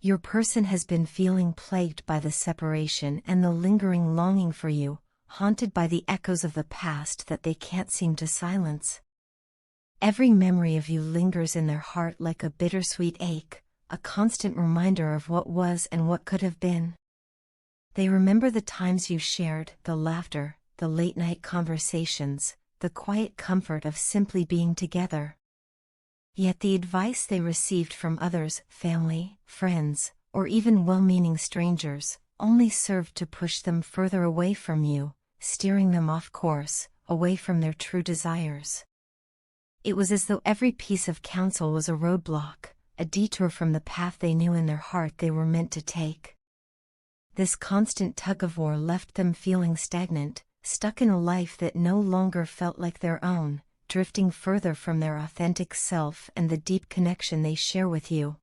Your person has been feeling plagued by the separation and the lingering longing for you, haunted by the echoes of the past that they can't seem to silence. Every memory of you lingers in their heart like a bittersweet ache, a constant reminder of what was and what could have been. They remember the times you shared, the laughter, the late-night conversations, the quiet comfort of simply being together. Yet the advice they received from others, family, friends, or even well-meaning strangers, only served to push them further away from you, steering them off course, away from their true desires. It was as though every piece of counsel was a roadblock, a detour from the path they knew in their heart they were meant to take. This constant tug-of-war left them feeling stagnant, stuck in a life that no longer felt like their own, drifting further from their authentic self and the deep connection they share with you.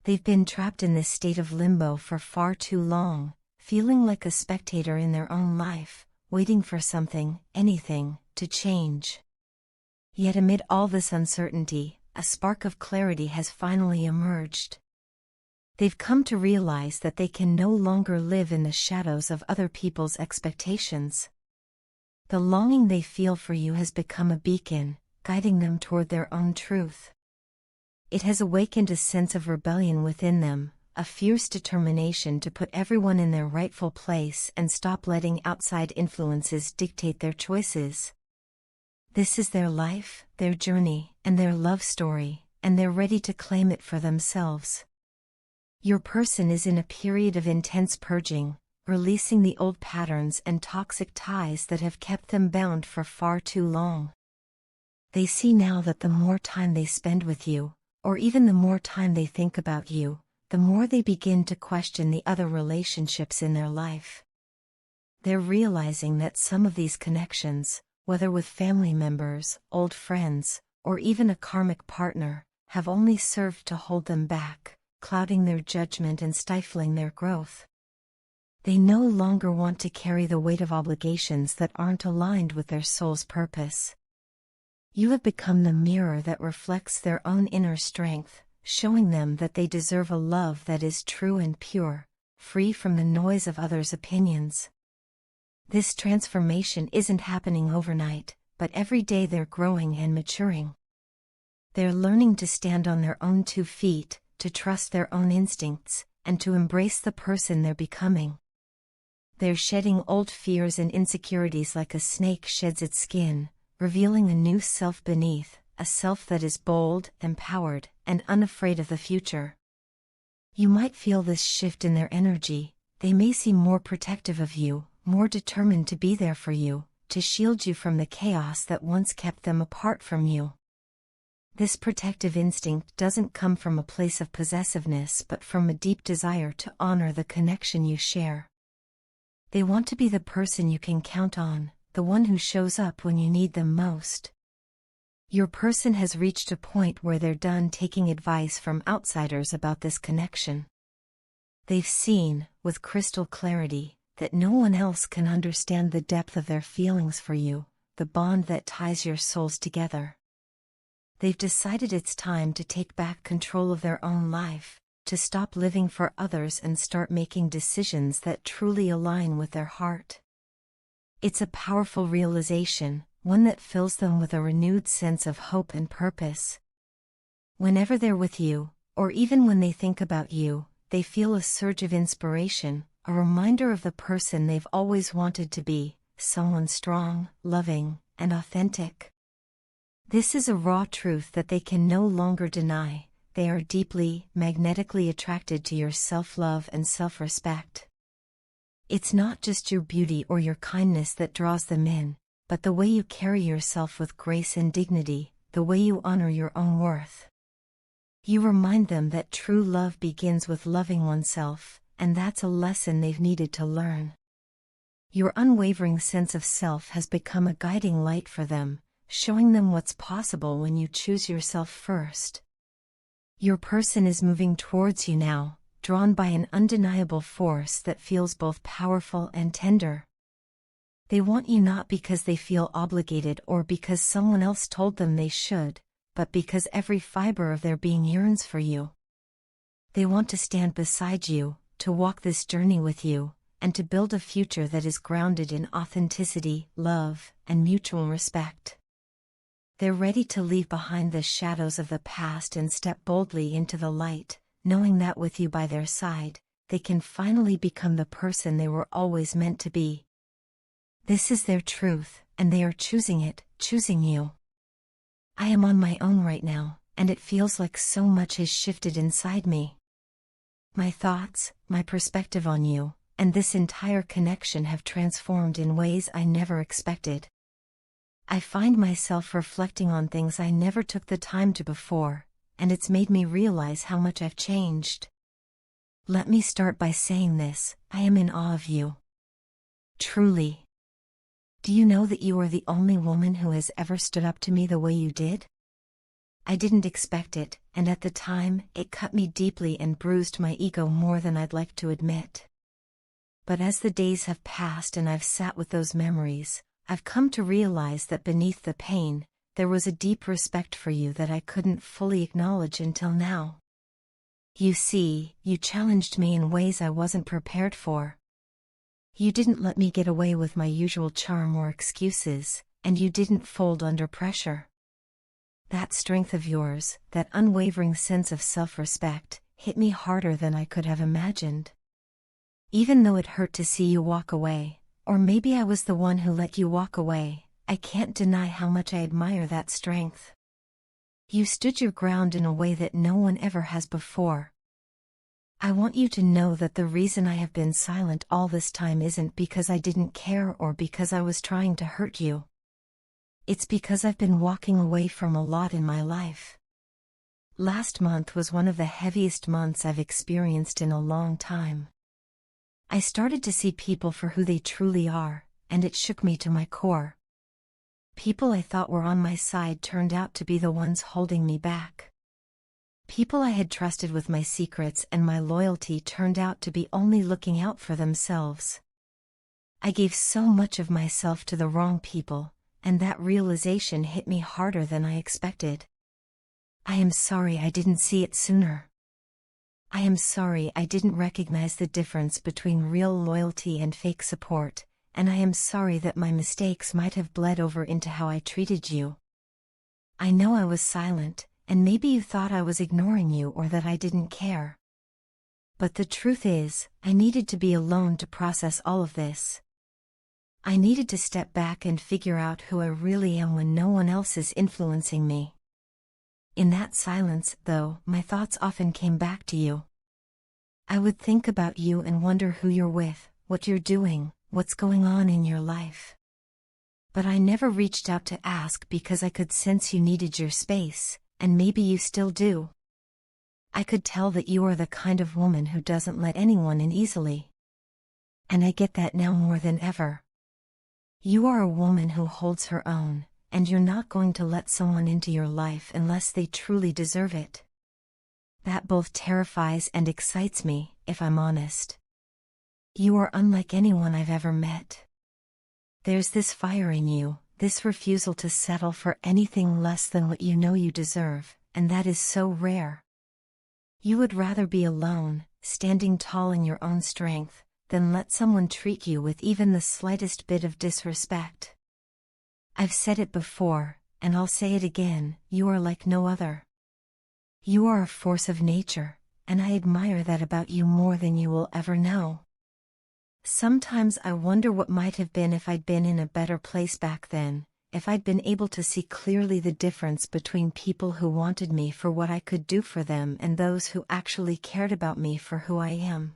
They've been trapped in this state of limbo for far too long, feeling like a spectator in their own life, waiting for something, anything, to change. Yet amid all this uncertainty, a spark of clarity has finally emerged. They've come to realize that they can no longer live in the shadows of other people's expectations. The longing they feel for you has become a beacon, guiding them toward their own truth. It has awakened a sense of rebellion within them, a fierce determination to put everyone in their rightful place and stop letting outside influences dictate their choices. This is their life, their journey, and their love story, and they're ready to claim it for themselves. Your person is in a period of intense purging, releasing the old patterns and toxic ties that have kept them bound for far too long. They see now that the more time they spend with you, or even the more time they think about you, the more they begin to question the other relationships in their life. They're realizing that some of these connections, whether with family members, old friends, or even a karmic partner, have only served to hold them back, clouding their judgment and stifling their growth. They no longer want to carry the weight of obligations that aren't aligned with their soul's purpose. You have become the mirror that reflects their own inner strength, showing them that they deserve a love that is true and pure, free from the noise of others' opinions. This transformation isn't happening overnight, but every day they're growing and maturing. They're learning to stand on their own 2 feet, to trust their own instincts, and to embrace the person they're becoming. They're shedding old fears and insecurities like a snake sheds its skin, revealing a new self beneath, a self that is bold, empowered, and unafraid of the future. You might feel this shift in their energy. They may seem more protective of you, more determined to be there for you, to shield you from the chaos that once kept them apart from you. This protective instinct doesn't come from a place of possessiveness but from a deep desire to honor the connection you share. They want to be the person you can count on, the one who shows up when you need them most. Your person has reached a point where they're done taking advice from outsiders about this connection. They've seen, with crystal clarity, that no one else can understand the depth of their feelings for you, the bond that ties your souls together. They've decided it's time to take back control of their own life, to stop living for others and start making decisions that truly align with their heart. It's a powerful realization, one that fills them with a renewed sense of hope and purpose. Whenever they're with you, or even when they think about you, they feel a surge of inspiration, a reminder of the person they've always wanted to be, someone strong, loving, and authentic. This is a raw truth that they can no longer deny. They are deeply, magnetically attracted to your self-love and self-respect. It's not just your beauty or your kindness that draws them in, but the way you carry yourself with grace and dignity, the way you honor your own worth. You remind them that true love begins with loving oneself, and that's a lesson they've needed to learn. Your unwavering sense of self has become a guiding light for them, showing them what's possible when you choose yourself first. Your person is moving towards you now, drawn by an undeniable force that feels both powerful and tender. They want you not because they feel obligated or because someone else told them they should, but because every fiber of their being yearns for you. They want to stand beside you, to walk this journey with you, and to build a future that is grounded in authenticity, love, and mutual respect. They're ready to leave behind the shadows of the past and step boldly into the light, knowing that with you by their side, they can finally become the person they were always meant to be. This is their truth, and they are choosing it, choosing you. I am on my own right now, and it feels like so much has shifted inside me. My thoughts, my perspective on you, and this entire connection have transformed in ways I never expected. I find myself reflecting on things I never took the time to before, and it's made me realize how much I've changed. Let me start by saying this: I am in awe of you. Truly. Do you know that you are the only woman who has ever stood up to me the way you did? I didn't expect it, and at the time, it cut me deeply and bruised my ego more than I'd like to admit. But as the days have passed and I've sat with those memories, I've come to realize that beneath the pain, there was a deep respect for you that I couldn't fully acknowledge until now. You see, you challenged me in ways I wasn't prepared for. You didn't let me get away with my usual charm or excuses, and you didn't fold under pressure. That strength of yours, that unwavering sense of self-respect, hit me harder than I could have imagined. Even though it hurt to see you walk away, or maybe I was the one who let you walk away, I can't deny how much I admire that strength. You stood your ground in a way that no one ever has before. I want you to know that the reason I have been silent all this time isn't because I didn't care or because I was trying to hurt you. It's because I've been walking away from a lot in my life. Last month was one of the heaviest months I've experienced in a long time. I started to see people for who they truly are, and it shook me to my core. People I thought were on my side turned out to be the ones holding me back. People I had trusted with my secrets and my loyalty turned out to be only looking out for themselves. I gave so much of myself to the wrong people, and that realization hit me harder than I expected. I am sorry I didn't see it sooner. I am sorry I didn't recognize the difference between real loyalty and fake support, and I am sorry that my mistakes might have bled over into how I treated you. I know I was silent, and maybe you thought I was ignoring you or that I didn't care. But the truth is, I needed to be alone to process all of this. I needed to step back and figure out who I really am when no one else is influencing me. In that silence, though, my thoughts often came back to you. I would think about you and wonder who you're with, what you're doing, what's going on in your life. But I never reached out to ask because I could sense you needed your space, and maybe you still do. I could tell that you are the kind of woman who doesn't let anyone in easily. And I get that now more than ever. You are a woman who holds her own, and you're not going to let someone into your life unless they truly deserve it. That both terrifies and excites me, if I'm honest. You are unlike anyone I've ever met. There's this fire in you, this refusal to settle for anything less than what you know you deserve, and that is so rare. You would rather be alone, standing tall in your own strength, than let someone treat you with even the slightest bit of disrespect. I've said it before, and I'll say it again, you are like no other. You are a force of nature, and I admire that about you more than you will ever know. Sometimes I wonder what might have been if I'd been in a better place back then, if I'd been able to see clearly the difference between people who wanted me for what I could do for them and those who actually cared about me for who I am.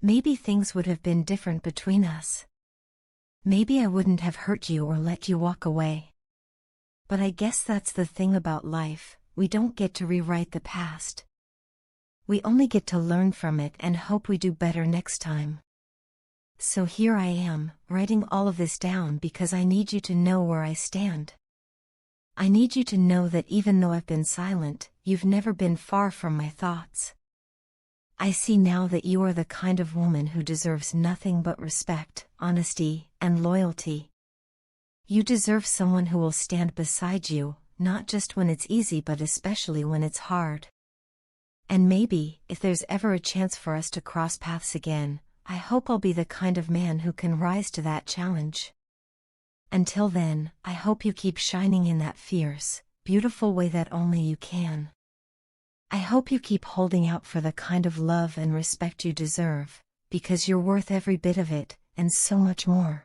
Maybe things would have been different between us. Maybe I wouldn't have hurt you or let you walk away. But I guess that's the thing about life, we don't get to rewrite the past. We only get to learn from it and hope we do better next time. So here I am, writing all of this down because I need you to know where I stand. I need you to know that even though I've been silent, you've never been far from my thoughts. I see now that you are the kind of woman who deserves nothing but respect, honesty, and loyalty. You deserve someone who will stand beside you, not just when it's easy but especially when it's hard. And maybe, if there's ever a chance for us to cross paths again, I hope I'll be the kind of man who can rise to that challenge. Until then, I hope you keep shining in that fierce, beautiful way that only you can. I hope you keep holding out for the kind of love and respect you deserve, because you're worth every bit of it, and so much more.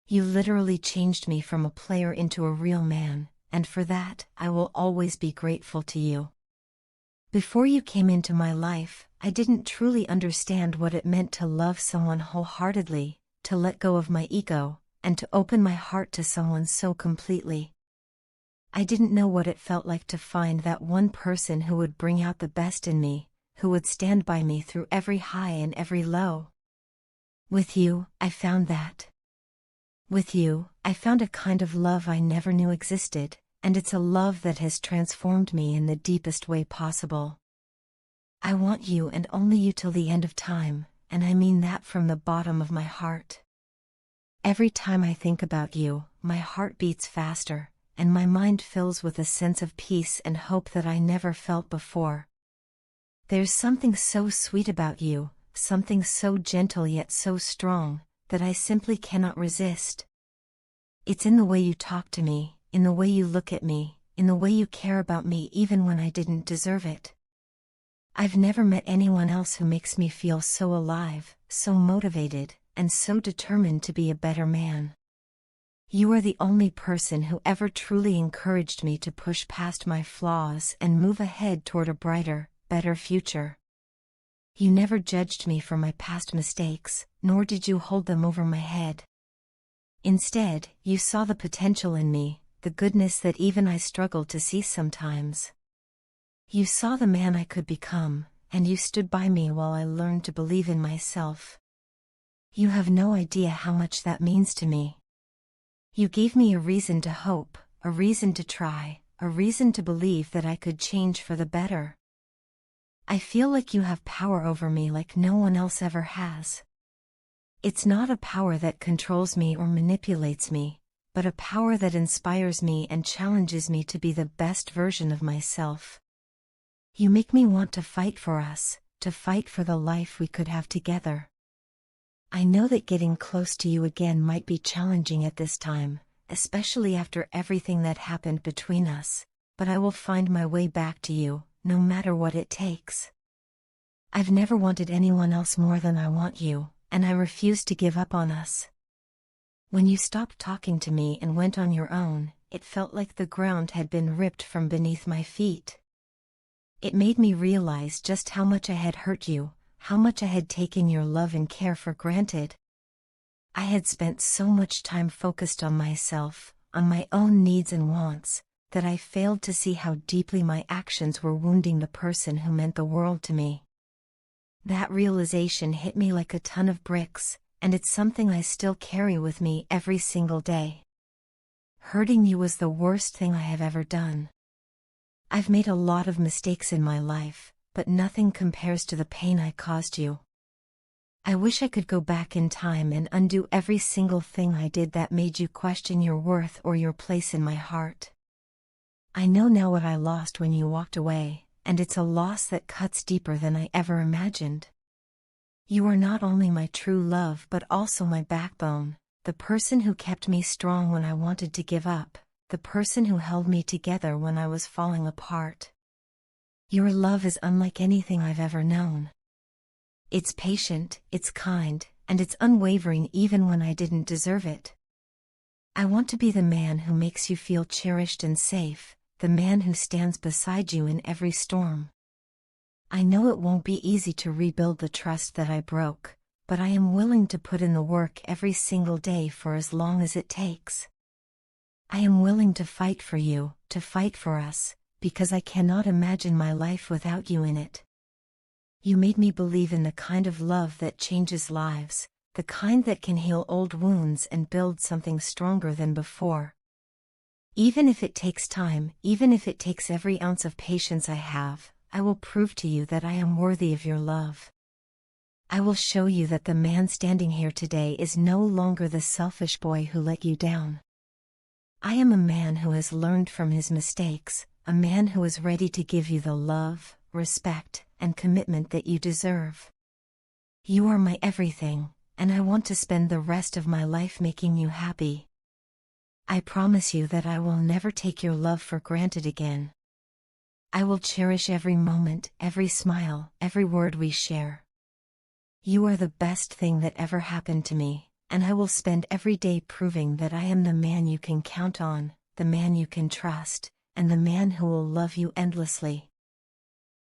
You literally changed me from a player into a real man, and for that, I will always be grateful to you. Before you came into my life, I didn't truly understand what it meant to love someone wholeheartedly, to let go of my ego, and to open my heart to someone so completely. I didn't know what it felt like to find that one person who would bring out the best in me, who would stand by me through every high and every low. With you, I found that. With you, I found a kind of love I never knew existed, and it's a love that has transformed me in the deepest way possible. I want you and only you till the end of time, and I mean that from the bottom of my heart. Every time I think about you, my heart beats faster, and my mind fills with a sense of peace and hope that I never felt before. There's something so sweet about you, something so gentle yet so strong, that I simply cannot resist. It's in the way you talk to me, in the way you look at me, in the way you care about me even when I didn't deserve it. I've never met anyone else who makes me feel so alive, so motivated, and so determined to be a better man. You are the only person who ever truly encouraged me to push past my flaws and move ahead toward a brighter, better future. You never judged me for my past mistakes, nor did you hold them over my head. Instead, you saw the potential in me, the goodness that even I struggled to see sometimes. You saw the man I could become, and you stood by me while I learned to believe in myself. You have no idea how much that means to me. You gave me a reason to hope, a reason to try, a reason to believe that I could change for the better. I feel like you have power over me like no one else ever has. It's not a power that controls me or manipulates me, but a power that inspires me and challenges me to be the best version of myself. You make me want to fight for us, to fight for the life we could have together. I know that getting close to you again might be challenging at this time, especially after everything that happened between us, but I will find my way back to you, no matter what it takes. I've never wanted anyone else more than I want you, and I refuse to give up on us. When you stopped talking to me and went on your own, it felt like the ground had been ripped from beneath my feet. It made me realize just how much I had hurt you, how much I had taken your love and care for granted. I had spent so much time focused on myself, on my own needs and wants, that I failed to see how deeply my actions were wounding the person who meant the world to me. That realization hit me like a ton of bricks, and it's something I still carry with me every single day. Hurting you was the worst thing I have ever done. I've made a lot of mistakes in my life, but nothing compares to the pain I caused you. I wish I could go back in time and undo every single thing I did that made you question your worth or your place in my heart. I know now what I lost when you walked away, and it's a loss that cuts deeper than I ever imagined. You are not only my true love but also my backbone, the person who kept me strong when I wanted to give up, the person who held me together when I was falling apart. Your love is unlike anything I've ever known. It's patient, it's kind, and it's unwavering even when I didn't deserve it. I want to be the man who makes you feel cherished and safe, the man who stands beside you in every storm. I know it won't be easy to rebuild the trust that I broke, but I am willing to put in the work every single day for as long as it takes. I am willing to fight for you, to fight for us, because I cannot imagine my life without you in it. You made me believe in the kind of love that changes lives, the kind that can heal old wounds and build something stronger than before. Even if it takes time, even if it takes every ounce of patience I have, I will prove to you that I am worthy of your love. I will show you that the man standing here today is no longer the selfish boy who let you down. I am a man who has learned from his mistakes, a man who is ready to give you the love, respect, and commitment that you deserve. You are my everything, and I want to spend the rest of my life making you happy. I promise you that I will never take your love for granted again. I will cherish every moment, every smile, every word we share. You are the best thing that ever happened to me, and I will spend every day proving that I am the man you can count on, the man you can trust, and the man who will love you endlessly.